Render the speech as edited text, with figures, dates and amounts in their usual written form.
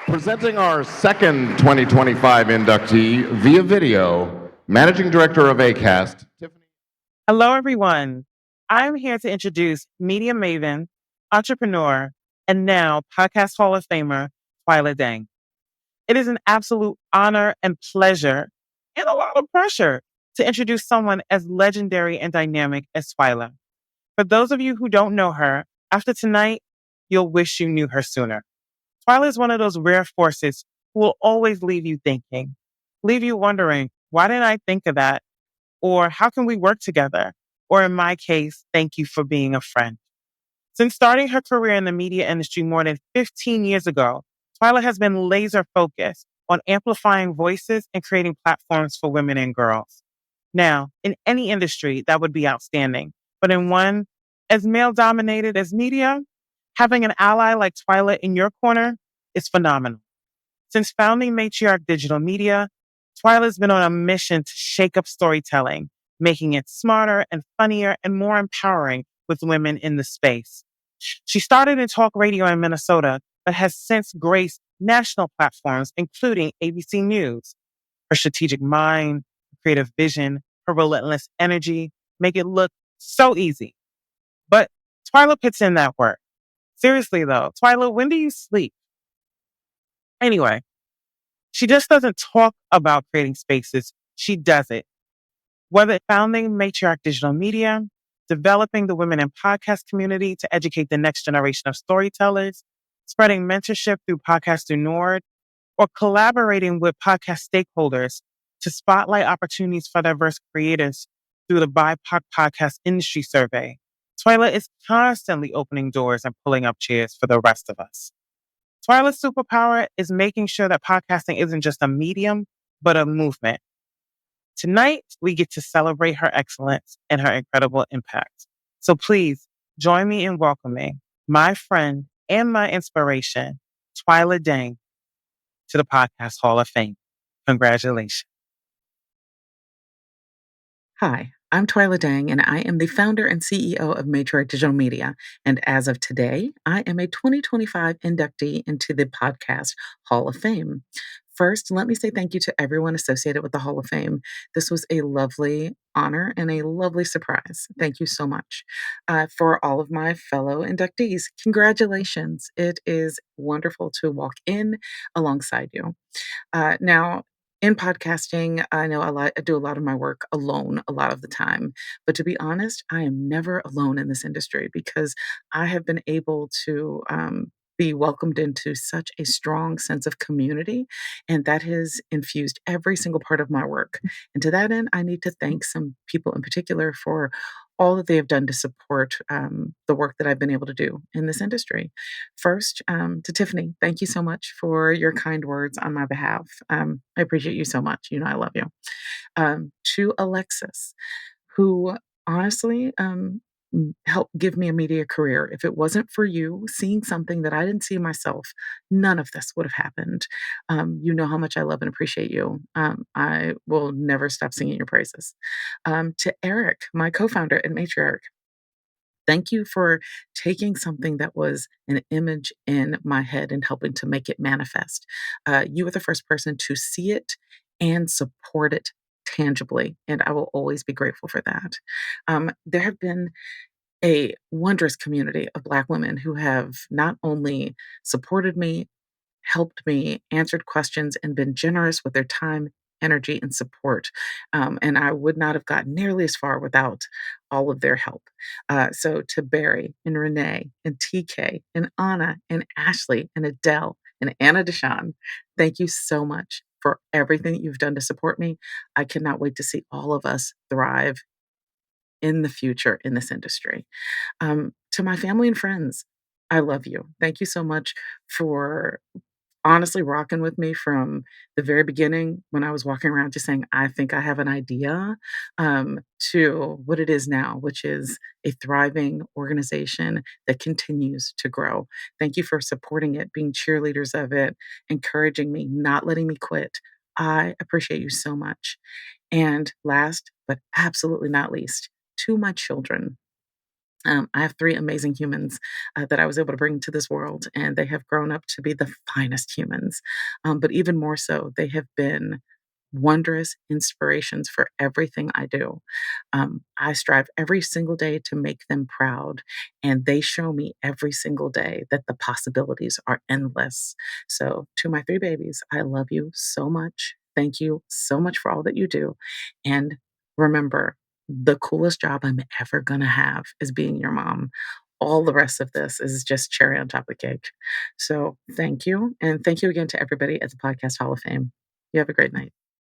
Presenting our second 2025 inductee via video, Managing Director of ACAST, Tiffany. Hello, everyone. I'm here to introduce media maven, entrepreneur, and now Podcast Hall of Famer, Twila Dang. It is an absolute honor and pleasure and a lot of pressure to introduce someone as legendary and dynamic as Twila. For those of you who don't know her, after tonight, you'll wish you knew her sooner. Twila is one of those rare forces who will always leave you thinking, leave you wondering, why didn't I think of that? Or how can we work together? Or in my case, thank you for being a friend. Since starting her career in the media industry more than 15 years ago, Twila has been laser focused on amplifying voices and creating platforms for women and girls. Now, in any industry, that would be outstanding. But in one as male dominated as media, having an ally like Twila in your corner is phenomenal. Since founding Matriarch Digital Media, Twila's been on a mission to shake up storytelling, making it smarter and funnier and more empowering with women in the space. She started in talk radio in Minnesota, but has since graced national platforms, including ABC News. Her strategic mind, creative vision, her relentless energy make it look so easy. But Twila puts in that work. Seriously though, Twila, when do you sleep? Anyway, she just doesn't talk about creating spaces. She does it. Whether founding Matriarch Digital Media, developing the women in podcast community to educate the next generation of storytellers, spreading mentorship through Podcast du Nord, or collaborating with podcast stakeholders to spotlight opportunities for diverse creators through the BIPOC Podcast Industry Survey. Twila is constantly opening doors and pulling up chairs for the rest of us. Twila's superpower is making sure that podcasting isn't just a medium, but a movement. Tonight, we get to celebrate her excellence and her incredible impact. So please join me in welcoming my friend and my inspiration, Twila Dang, to the Podcast Hall of Fame. Congratulations. Hi, I'm Twila Dang, and I am the founder and CEO of Matriarch Digital Media. And as of today, I am a 2025 inductee into the Podcast Hall of Fame. First, let me say thank you to everyone associated with the Hall of Fame. This was a lovely honor and a lovely surprise. Thank you so much. For all of my fellow inductees, congratulations. It is wonderful to walk in alongside you. Now, in podcasting, I do a lot of my work alone a lot of the time. But to be honest, I am never alone in this industry because I have been able to be welcomed into such a strong sense of community, and that has infused every single part of my work. And to that end, I need to thank some people in particular for all that they have done to support the work that I've been able to do in this industry. First, to Tiffany, thank you so much for your kind words on my behalf. I appreciate you so much. You know, I love you. To Alexis, who honestly helped give me a media career. If it wasn't for you seeing something that I didn't see myself, none of this would have happened. You know how much I love and appreciate you. I will never stop singing your praises. To Eric, my co founder at Matriarch, thank you for taking something that was an image in my head and helping to make it manifest. You were the first person to see it and support it tangibly, and I will always be grateful for that. There have been a wondrous community of Black women who have not only supported me, helped me, answered questions, and been generous with their time, energy, and support. And I would not have gotten nearly as far without all of their help. So to Barry and Renee and TK and Anna and Ashley and Adele and Anna Deshawn, thank you so much for everything that you've done to support me. I cannot wait to see all of us thrive in the future in this industry. To my family and friends, I love you. Thank you so much for honestly rocking with me from the very beginning when I was walking around just saying, I think I have an idea, to what it is now, which is a thriving organization that continues to grow. Thank you for supporting it, being cheerleaders of it, encouraging me, not letting me quit. I appreciate you so much. And last, but absolutely not least, to my children. I have three amazing humans that I was able to bring to this world, and they have grown up to be the finest humans. But even more so, they have been wondrous inspirations for everything I do. I strive every single day to make them proud, and they show me every single day that the possibilities are endless. So, to my three babies, I love you so much. Thank you so much for all that you do. And remember, the coolest job I'm ever going to have is being your mom. All the rest of this is just cherry on top of the cake. So, thank you. And thank you again to everybody at the Podcast Hall of Fame. You have a great night.